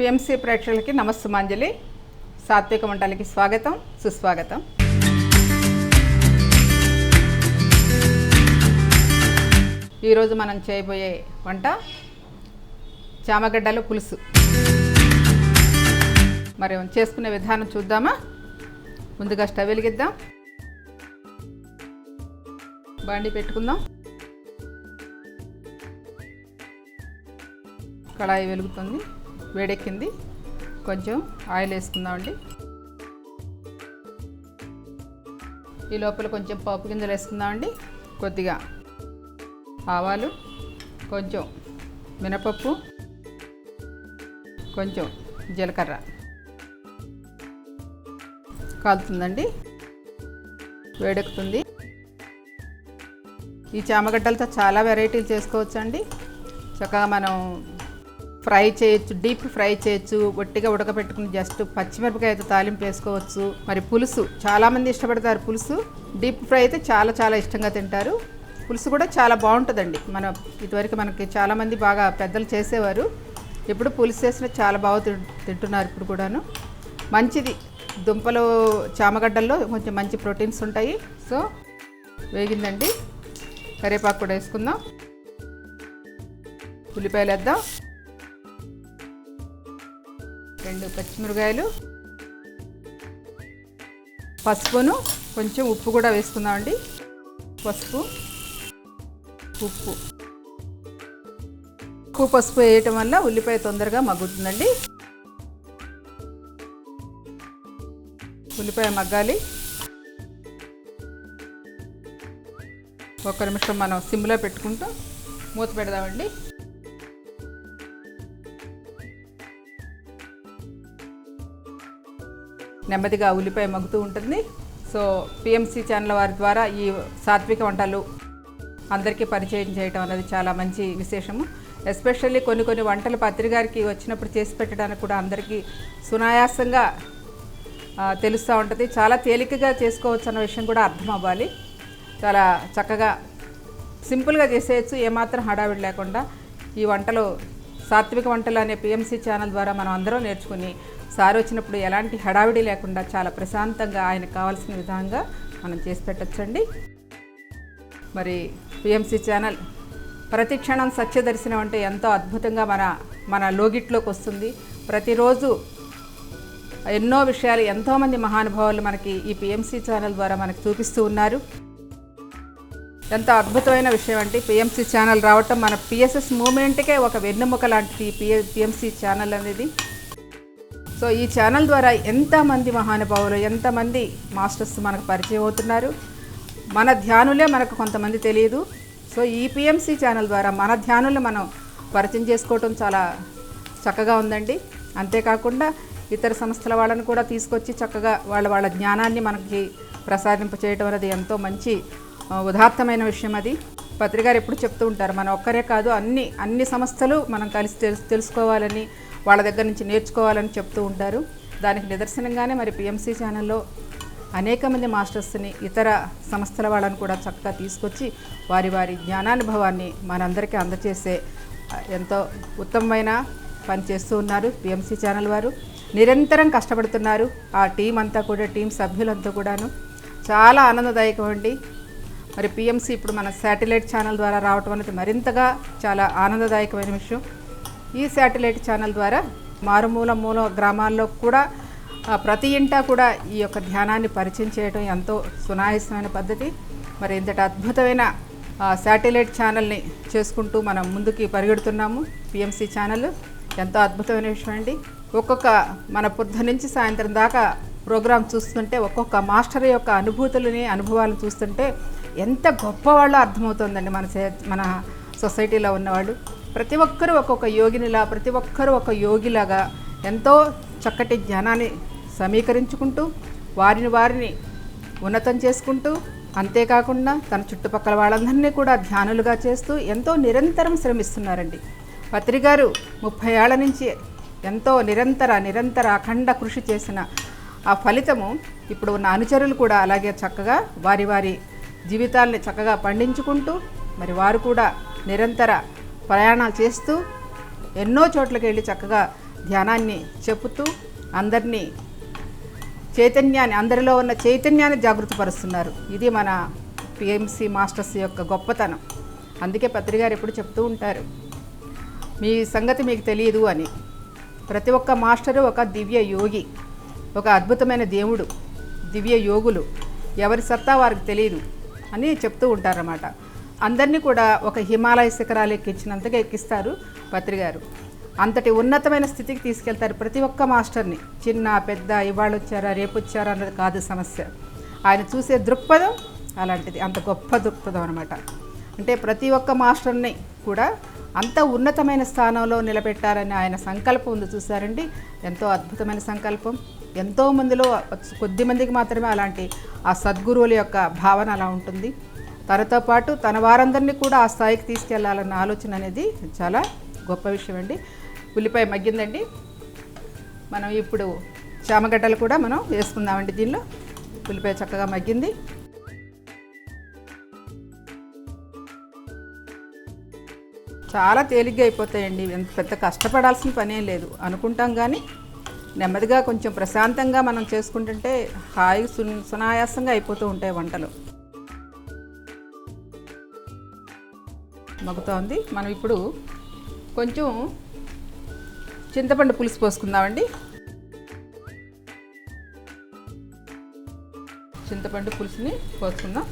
PMC ప్రేక్షకులకి నమస్సుమాంజలి. సాత్విక వంటలకి స్వాగతం, సుస్వాగతం. ఈరోజు మనం చేయబోయే వంట చామగడ్డల పులుసు. మరి చేసుకునే విధానం చూద్దామా? ముందుగా స్టవ్ వెలిగిద్దాం, బాండి పెట్టుకుందాం. కడాయి వెలుగుతుంది, వేడెక్కింది. కొంచెం ఆయిల్ వేసుకుందామండి. ఈ లోపల కొంచెం పప్పు గింజలు వేసుకుందామండి. కొద్దిగా ఆవాలు, కొంచెం మినపప్పు, కొంచెం జీలకర్ర కాలుతుందండి, వేడెక్కుతుంది. ఈ చామగడ్డలతో చాలా వెరైటీలు చేసుకోవచ్చండి. చక్కగా మనం ఫ్రై చేయొచ్చు, డీప్ ఫ్రై చేయొచ్చు, గట్టిగా ఉడకపెట్టుకుని జస్ట్ పచ్చిమిరపకాయతో తాలింపు వేసుకోవచ్చు. మరి పులుసు చాలామంది ఇష్టపడతారు. పులుసు డీప్ ఫ్రై అయితే చాలా చాలా ఇష్టంగా తింటారు. పులుసు కూడా చాలా బాగుంటుందండి. ఇదివరకు మనకి చాలామంది బాగా పెద్దలు చేసేవారు. ఇప్పుడు పులుసు చేసిన చాలా బాగా తింటున్నారు ఇప్పుడు కూడాను. మంచిది. దుంపలు చామగడ్డల్లో కొంచెం మంచి ప్రోటీన్స్ ఉంటాయి. సో వేగిందండి. కరివేపాకు కూడా వేసుకుందాం. ఉల్లిపాయలు వేద్దాం, 2 పచ్చిమిరకాయలు, పసుపును కొంచెం ఉప్పు కూడా వేసుకుందామండి. పసుపు, ఉప్పు పసుపు వేయటం వల్ల ఉల్లిపాయ తొందరగా మగ్గుతుందండి. ఉల్లిపాయ మగ్గాలి. 1 నిమిషం మనం సిమ్లో పెట్టుకుంటూ మూత పెడదామండి. నెమ్మదిగా ఉల్లిపాయ మగ్గుతూ ఉంటుంది. సో పిఎంసి ఛానల్ వారి ద్వారా ఈ సాత్విక వంటలు అందరికీ పరిచయం చేయటం అనేది చాలా మంచి విశేషము. ఎస్పెషల్లీ కొన్ని వంటలు పత్రికారికి వచ్చినప్పుడు చేసి పెట్టడానికి కూడా అందరికీ సునాయాసంగా తెలుస్తూ ఉంటుంది. చాలా తేలికగా చేసుకోవచ్చు అన్న విషయం కూడా అర్థం అవ్వాలి. చాలా చక్కగా సింపుల్గా చేసేయచ్చు, ఏమాత్రం హడావిడి లేకుండా. ఈ వంటలు సాత్విక వంటలు అనే పిఎంసి ఛానల్ ద్వారా మనం అందరం నేర్చుకుని సారి వచ్చినప్పుడు ఎలాంటి హడావిడి లేకుండా చాలా ప్రశాంతంగా ఆయనకు కావాల్సిన విధంగా మనం చేసి పెట్టచ్చండి. మరి పిఎంసి ఛానల్ ప్రతి క్షణం సత్య దర్శనం అంటే ఎంతో అద్భుతంగా మన లోగిట్లోకి వస్తుంది. ప్రతిరోజు ఎన్నో విషయాలు ఎంతోమంది మహానుభావులు మనకి ఈ పిఎంసి ఛానల్ ద్వారా మనకు చూపిస్తూ ఉన్నారు. ఎంతో అద్భుతమైన విషయం అంటే పిఎంసి ఛానల్ రావటం మన పిఎస్ఎస్ మూమెంట్కే ఒక వెన్నెముక లాంటిది పిఎంసి ఛానల్ అనేది. సో ఈ ఛానల్ ద్వారా ఎంతమంది మహానుభావులు, ఎంతమంది మాస్టర్స్ మనకు పరిచయం అవుతున్నారు. మన ధ్యానులే మనకు కొంతమంది తెలియదు. సో ఈ పిఎంసి ఛానల్ ద్వారా మన ధ్యానులు మనం పరిచయం చేసుకోవటం చాలా చక్కగా ఉందండి. అంతేకాకుండా ఇతర సంస్థల వాళ్ళని కూడా తీసుకొచ్చి చక్కగా వాళ్ళ జ్ఞానాన్ని మనకి ప్రసాదింపచేయటం అనేది ఎంతో మంచి ఉదాత్తమైన విషయం. అది పత్రికారు ఎప్పుడు చెప్తూ ఉంటారు, మనం ఒక్కరే కాదు అన్ని సంస్థలు మనం కలిసి తెలుసుకోవాలని, వాళ్ళ దగ్గర నుంచి నేర్చుకోవాలని చెప్తూ ఉంటారు. దానికి నిదర్శనంగానే మరి పిఎంసి ఛానల్లో అనేక మంది మాస్టర్స్ని, ఇతర సంస్థల వాళ్ళని కూడా చక్కగా తీసుకొచ్చి వారి జ్ఞానానుభవాన్ని మనందరికీ అందచేసే ఎంతో ఉత్తమమైన పని చేస్తూ ఉన్నారు పిఎంసి ఛానల్ వారు. నిరంతరం కష్టపడుతున్నారు. ఆ టీం అంతా కూడా, టీం సభ్యులంతా కూడాను చాలా ఆనందదాయకం అండి. మరి పిఎంసి ఇప్పుడు మన శాటిలైట్ ఛానల్ ద్వారా రావటం అనేది మరింతగా చాలా ఆనందదాయకమైన విషయం. ఈ శాటిలైట్ ఛానల్ ద్వారా మారుమూల గ్రామాల్లో కూడా ప్రతి ఇంటా కూడా ఈ యొక్క ధ్యానాన్ని పరిచయం చేయడం ఎంతో సునాయాసమైన పద్ధతి. మరి ఇంతటి అద్భుతమైన శాటిలైట్ ఛానల్ని చేసుకుంటూ మనం ముందుకి పరిగెడుతున్నాము. పిఎంసి ఛానల్ ఎంతో అద్భుతమైన విషయం అండి. మన పొద్దు నుంచి సాయంత్రం దాకా ప్రోగ్రాం చూస్తుంటే ఒక్కొక్క మాస్టర్ యొక్క అనుభవాలను చూస్తుంటే ఎంత గొప్పవాళ్ళో అర్థమవుతుందండి. మన సొసైటీలో ఉన్నవాళ్ళు ప్రతి ఒక్కరూ ఒక్కొక్క యోగినిలా, ప్రతి ఒక్కరూ ఒక యోగిలాగా ఎంతో చక్కటి జ్ఞానాన్ని సమీకరించుకుంటూ వారిని ఉన్నతం చేసుకుంటూ, అంతేకాకుండా తన చుట్టుపక్కల వాళ్ళందరినీ కూడా ధ్యానులుగా చేస్తూ ఎంతో నిరంతరం శ్రమిస్తున్నారండి. పత్రికారు 30 ఏళ్ల నుంచి ఎంతో నిరంతర అఖండ కృషి చేసిన ఆ ఫలితము ఇప్పుడు ఉన్న అనుచరులు కూడా అలాగే చక్కగా వారి జీవితాలని చక్కగా పండించుకుంటూ, మరి వారు కూడా నిరంతర ప్రయాణాలు చేస్తూ ఎన్నో చోట్లకి వెళ్ళి చక్కగా ధ్యానాన్ని చెబుతూ అందరినీ చైతన్యాన్ని, అందరిలో ఉన్న చైతన్యాన్ని జాగృతపరుస్తున్నారు. ఇది మన పిఎంసి మాస్టర్స్ యొక్క గొప్పతనం. అందుకే పత్రిగారు ఎప్పుడు చెప్తూ ఉంటారు, మీ సంగతి మీకు తెలియదు అని. ప్రతి ఒక్క మాస్టరు ఒక దివ్య యోగి, ఒక అద్భుతమైన దేవుడు, దివ్య యోగులు. ఎవరి సత్తా వారికి తెలియదు అని చెప్తూ ఉంటారన్నమాట. అందరినీ కూడా ఒక హిమాలయ శిఖరాలు ఎక్కించినంతగా ఎక్కిస్తారు పత్రిగారు. అంతటి ఉన్నతమైన స్థితికి తీసుకెళ్తారు ప్రతి ఒక్క మాస్టర్ని. చిన్న పెద్ద, ఇవాళ వచ్చారా రేపు వచ్చారా అన్నది కాదు సమస్య. ఆయన చూసే దృక్పథం అలాంటిది, అంత గొప్ప దృక్పథం అనమాట. అంటే ప్రతి ఒక్క మాస్టర్ని కూడా అంత ఉన్నతమైన స్థానంలో నిలబెట్టారని ఆయన సంకల్పం ఉంది. చూసారండి, ఎంతో అద్భుతమైన సంకల్పం. ఎంతో మందిలో కొద్ది మందికి మాత్రమే అలాంటి ఆ సద్గురువుల యొక్క భావన అలా ఉంటుంది. తనతో పాటు తన వారందరినీ కూడా ఆ స్థాయికి తీసుకెళ్లాలన్న ఆలోచన అనేది చాలా గొప్ప విషయం అండి. ఉల్లిపాయ మగ్గిందండి. మనం ఇప్పుడు చామగడ్డలు కూడా మనం వేసుకుందామండి. దీనిలో ఉల్లిపాయ చక్కగా మగ్గింది. చాలా తేలిగ్గా అయిపోతాయండి. ఎంత పెద్ద కష్టపడాల్సిన పనేం లేదు అనుకుంటాం, కానీ నెమ్మదిగా కొంచెం ప్రశాంతంగా మనం చేసుకుంటుంటే హాయి సునాయాసంగా అయిపోతూ ఉంటాయి వంటలు. మగ్గుతోంది. మనం ఇప్పుడు కొంచెం చింతపండు పులుసు పోసుకుందామండి. చింతపండు పులుసుని పోసుకుందాం.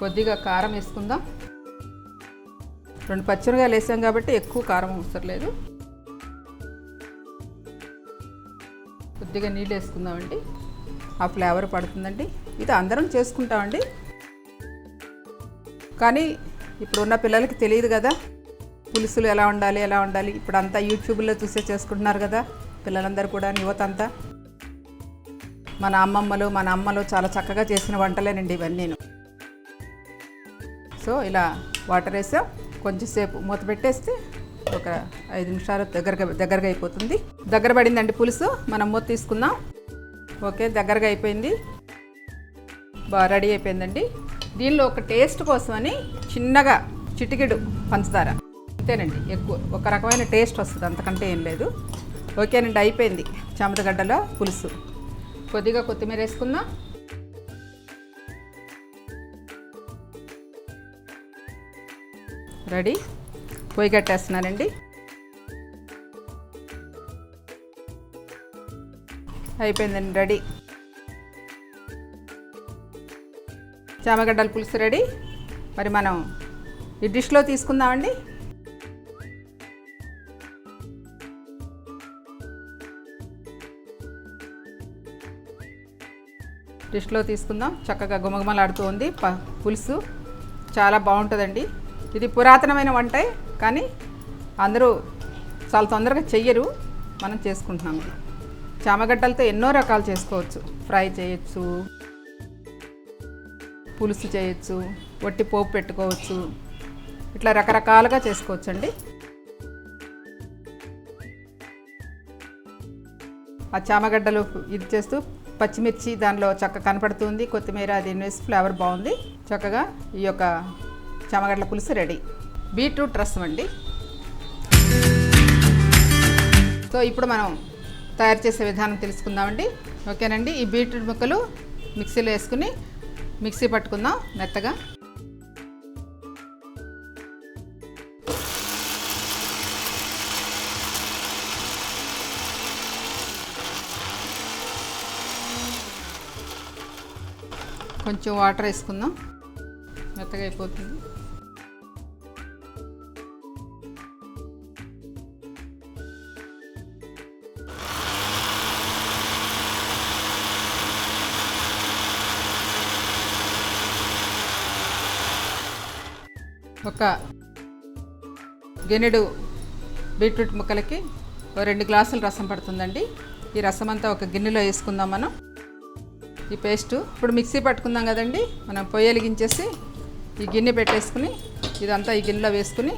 కొద్దిగా కారం వేసుకుందాం. 2 పచ్చిమిరపకాయలు వేసాం కాబట్టి ఎక్కువ కారం అవసరం లేదు. కొద్దిగా నీళ్ళు వేసుకుందామండి, ఆ ఫ్లేవర్ పడుతుందండి. ఇది అందరం చేసుకుంటామండి, కానీ ఇప్పుడు ఉన్న పిల్లలకి తెలియదు కదా పులుసులు ఎలా ఉండాలి. ఇప్పుడు అంతా యూట్యూబ్లో చూసే చేసుకుంటున్నారు కదా పిల్లలందరూ కూడా, యువత అంతా. మన అమ్మలు చాలా చక్కగా చేసిన వంటలేనండి ఇవన్నీ. సో ఇలా వాటర్ వేసాం, కొంచెంసేపు మూత పెట్టేస్తే ఒక 5 నిమిషాలు దగ్గరగా అయిపోతుంది. దగ్గర పడిందండి పులుసు. మనం మూత తీసుకుందాం. ఓకే, దగ్గరగా అయిపోయింది, బాగా రెడీ అయిపోయిందండి. దీనిలో ఒక టేస్ట్ కోసమని చిన్నగా చిటికెడు పంచదార, అంతేనండి. ఎక్కువ ఒక రకమైన టేస్ట్ వస్తుంది, అంతకంటే ఏం లేదు. ఓకేనండి, అయిపోయింది చామగడ్డల పులుసు. కొద్దిగా కొత్తిమీర వేసుకుందాం. రెడీ. పొయ్యి కట్టేస్తున్నానండి. అయిపోయిందండి, రెడీ. చామగడ్డల పులుసు రెడీ. మరి మనం ఈ డిష్లో తీసుకుందామండి. డిష్లో తీసుకుందాం. చక్కగా గుమగుమలాడుతూ ఉంది పులుసు, చాలా బాగుంటుందండి. ఇది పురాతనమైన వంటే, కానీ అందరూ చాలా తొందరగా చెయ్యరు, మనం చేసుకుంటున్నాము. చామగడ్డలతో ఎన్నో రకాలు చేసుకోవచ్చు. ఫ్రై చేయొచ్చు, పులుసు చేయొచ్చు, వట్టి పోపు పెట్టుకోవచ్చు, ఇట్లా రకరకాలుగా చేసుకోవచ్చు అండి. ఆ చామగడ్డలు ఇది చేస్తూ పచ్చిమిర్చి దానిలో చక్కగా కనపడుతుంది, కొత్తిమీర అది వేసి ఫ్లేవర్ బాగుంది. చక్కగా ఈ యొక్క చామగడ్డల పులుసు రెడీ. బీట్రూట్ రసం అండి. సో ఇప్పుడు మనం తయారు చేసే విధానం తెలుసుకుందామండి. ఓకేనండి, ఈ బీట్రూట్ ముక్కలు మిక్సీలో వేసుకుని మిక్సీ పట్టుకుందాం మెత్తగా. కొంచెం వాటర్ వేసుకుందాం, మెత్తగా అయిపోతుంది. ఒక గిన్నెడు బీట్రూట్ ముక్కలకి 2 గ్లాసులు రసం పడుతుందండి. ఈ రసం అంతా ఒక గిన్నెలో వేసుకుందాం మనం. ఈ పేస్ట్ ఇప్పుడు మిక్సీ పట్టుకుందాం కదండి, మనం పొయ్యి వెలిగించేసి ఈ గిన్నె పెట్టేసుకుని ఇదంతా ఈ గిన్నెలో వేసుకుని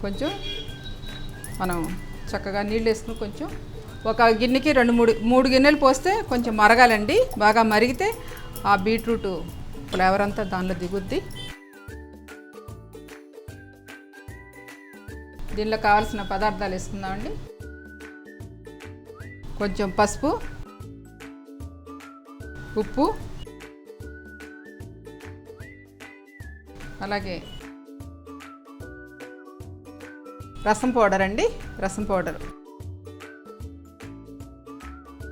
కొంచెం మనం చక్కగా నీళ్ళు వేసుకుని కొంచెం ఒక గిన్నెకి 2-3 గిన్నెలు పోస్తే కొంచెం మరగాలండి. బాగా మరిగితే ఆ బీట్రూట్ ఫ్లేవర్ అంతా దానిలో దిగుద్ది. దీనిలో కావాల్సిన పదార్థాలు వేసుకుందామండి. కొంచెం పసుపు, ఉప్పు, అలాగే రసం పౌడర్ అండి. రసం పౌడర్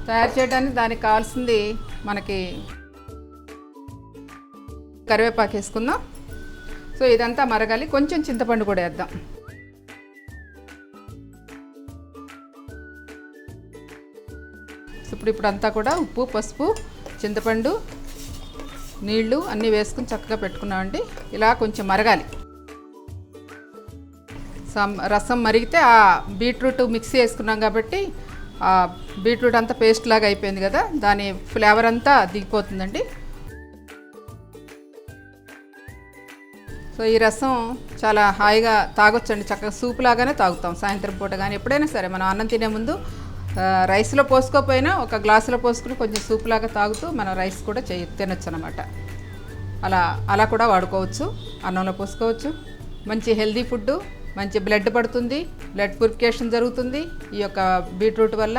తయారు చేయడానికి దానికి కావాల్సింది మనకి కరివేపాకు వేసుకుందాం. సో ఇదంతా మరగాలి. కొంచెం చింతపండు కూడా వేద్దాం. ఇప్పుడు అంతా కూడా ఉప్పు, పసుపు, చింతపండు, నీళ్లు అన్నీ వేసుకుని చక్కగా పెట్టుకున్నామండి. ఇలా కొంచెం మరగాలి. రసం మరిగితే ఆ బీట్రూట్ మిక్సీ వేసుకున్నాం కాబట్టి ఆ బీట్రూట్ అంతా పేస్ట్ లాగా అయిపోయింది కదా, దాని ఫ్లేవర్ అంతా దిగిపోతుందండి. సో ఈ రసం చాలా హాయిగా తాగొచ్చండి. చక్కగా సూప్ లాగానే తాగుతాం సాయంత్రం పూట కానీ ఎప్పుడైనా సరే. మనం అన్నం తినే ముందు రైస్లో పోసుకోకపోయినా ఒక గ్లాసులో పోసుకుని కొంచెం సూప్ లాగా తాగుతూ మనం రైస్ కూడా తినొచ్చు అన్నమాట. అలా కూడా వాడుకోవచ్చు. అన్నంలో పోసుకోవచ్చు. మంచి హెల్దీ ఫుడ్, మంచి బ్లడ్ పడుతుంది, బ్లడ్ ప్యూరిఫికేషన్ జరుగుతుంది ఈ యొక్క బీట్రూట్ వల్ల.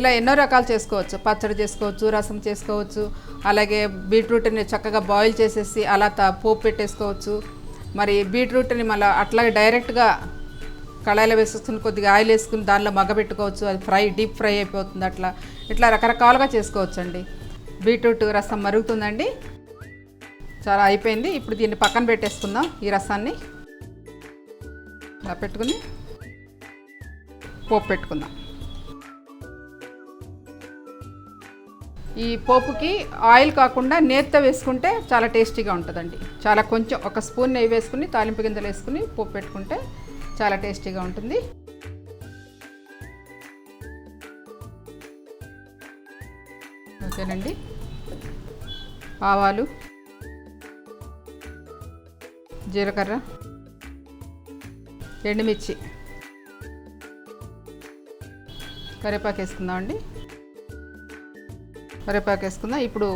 ఇలా ఎన్నో రకాలు చేసుకోవచ్చు. పచ్చడి చేసుకోవచ్చు, రసం చేసుకోవచ్చు. అలాగే బీట్రూట్ని చక్కగా బాయిల్ చేసేసి అలా పోపు పెట్టేసుకోవచ్చు. మరి బీట్రూట్ని మళ్ళీ అట్లాగే డైరెక్ట్గా కళాయిలో వేసుకుని కొద్దిగా ఆయిల్ వేసుకుని దానిలో మగ్గబెట్టుకోవచ్చు. అది డీప్ ఫ్రై అయిపోతుంది. ఇట్లా రకరకాలుగా చేసుకోవచ్చు అండి. బీట్రూట్ రసం మరుగుతుందండి. చాలా అయిపోయింది. ఇప్పుడు దీన్ని పక్కన పెట్టేసుకుందాం. ఈ రసాన్ని ఇలా పెట్టుకుని పోపు పెట్టుకుందాం. ఈ పోపుకి ఆయిల్ కాకుండా నేతితో వేసుకుంటే చాలా టేస్టీగా ఉంటుందండి. చాలా కొంచెం ఒక స్పూన్ నెయ్యి వేసుకుని తాలింపు గింజలు వేసుకుని పోపు పెట్టుకుంటే చాలా టేస్టీగా ఉంటుంది. ఓకేనండి. ఆవాలు, జీలకర్ర, ఎండుమిర్చి, కరివేపాకు వేసుకుందామండి. కరివేపాకు వేసుకుందాం. ఇప్పుడు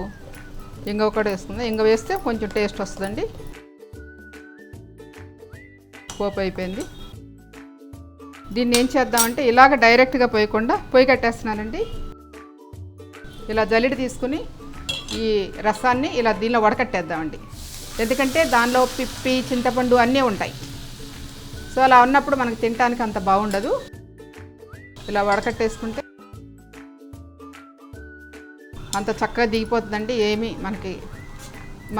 ఇంగవ కూడా వేసుకుందాం. ఇంగవ వేస్తే కొంచెం టేస్ట్ వస్తుందండి. పోపు అయిపోయింది. దీన్ని ఏం చేద్దామంటే ఇలాగ డైరెక్ట్గా పోయకుండా పొయ్యి కట్టేస్తున్నానండి. ఇలా జల్లెడ తీసుకుని ఈ రసాన్ని ఇలా దీనిలో వడకట్టేద్దామండి. ఎందుకంటే దానిలో పిప్పి, చింతపండు అన్నీ ఉంటాయి. సో అలా ఉన్నప్పుడు మనకు తినడానికి అంత బాగుండదు. ఇలా వడకట్టేసుకుంటే అంత చక్కగా దిగిపోతుందండి. ఏమి మనకి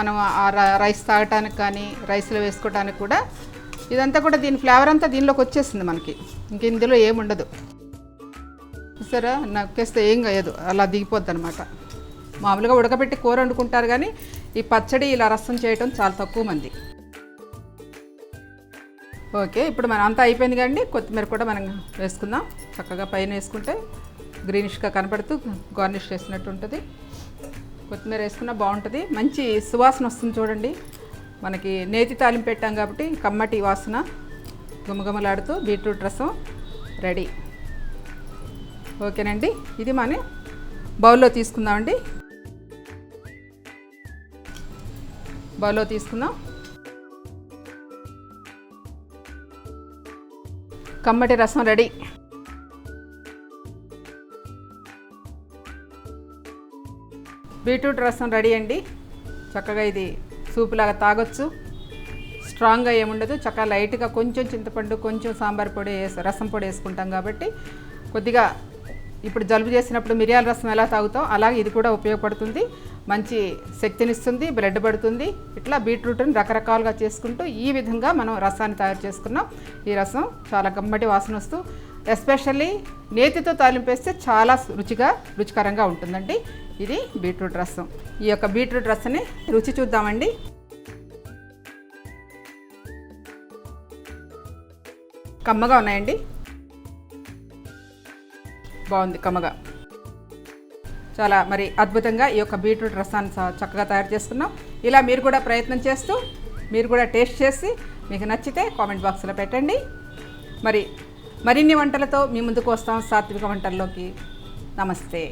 మనం ఆ రైస్ తాగటానికి కానీ రైస్లో వేసుకోవడానికి కూడా ఇదంతా కూడా దీని ఫ్లేవర్ అంతా దీనిలోకి వచ్చేస్తుంది మనకి. ఇంక ఇందులో ఏముండదు. చూసారా, నక్కేస్తే ఏం కాయదు, అలా దిగిపోద్ది అనమాట. మామూలుగా ఉడకబెట్టి కూర వండుకుంటారు కానీ ఈ పచ్చడి ఇలా రసం చేయటం చాలా తక్కువ మంది. ఓకే, ఇప్పుడు మనం అంతా అయిపోయింది కానీ కొత్తిమీర కూడా మనం వేసుకుందాం. చక్కగా పైన వేసుకుంటే గ్రీనిష్గా కనపడుతూ గార్నిష్ చేసినట్టు ఉంటుంది. కొత్తిమీర వేసుకున్నా బాగుంటుంది. మంచి సువాసన వస్తుంది చూడండి. మనకి నేతి తాలింపు పెట్టాం కాబట్టి కమ్మటి వాసన గుమగుమలాడుతూ బీట్రూట్ రసం రెడీ. ఓకేనండి, ఇది మనం బౌల్లో తీసుకుందామండి. బౌల్లో తీసుకుందాం. కమ్మటి రసం రెడీ. బీట్రూట్ రసం రెడీ అండి. చక్కగా ఇది సూప్ లాగా తాగొచ్చు. స్ట్రాంగ్గా ఏముండదు. చక్కగా లైట్గా కొంచెం చింతపండు, కొంచెం సాంబార్ పొడి, రసం పొడి వేసుకుంటాం కాబట్టి కొద్దిగా ఇప్పుడు జలుబు చేసినప్పుడు మిరియాల రసం ఎలా తాగుతాం అలాగే ఇది కూడా ఉపయోగపడుతుంది. మంచి శక్తినిస్తుంది, బ్లడ్ పడుతుంది. ఇట్లా బీట్రూట్ని రకరకాలుగా చేసుకుంటూ ఈ విధంగా మనం రసాన్ని తయారు చేసుకున్నాం. ఈ రసం చాలా గమ్మటి వాసన వస్తూ ఎస్పెషల్లీ నేతితో తాలింపేస్తే చాలా రుచికరంగా ఉంటుందండి. ఇది బీట్రూట్ రసం. ఈ యొక్క బీట్రూట్ రసాన్ని రుచి చూద్దామండి. కమ్మగా ఉన్నాయండి. బాగుంది కమ్మగా. చాలా మరి అద్భుతంగా ఈ యొక్క బీట్రూట్ రసాన్ని చక్కగా తయారు చేసుకున్నాం. ఇలా మీరు కూడా ప్రయత్నం చేస్తూ మీరు కూడా టేస్ట్ చేసి మీకు నచ్చితే కామెంట్ బాక్స్లో పెట్టండి. మరిన్ని వంటలతో మీ ముందుకు వస్తాం సాత్విక వంటల్లోకి. నమస్తే.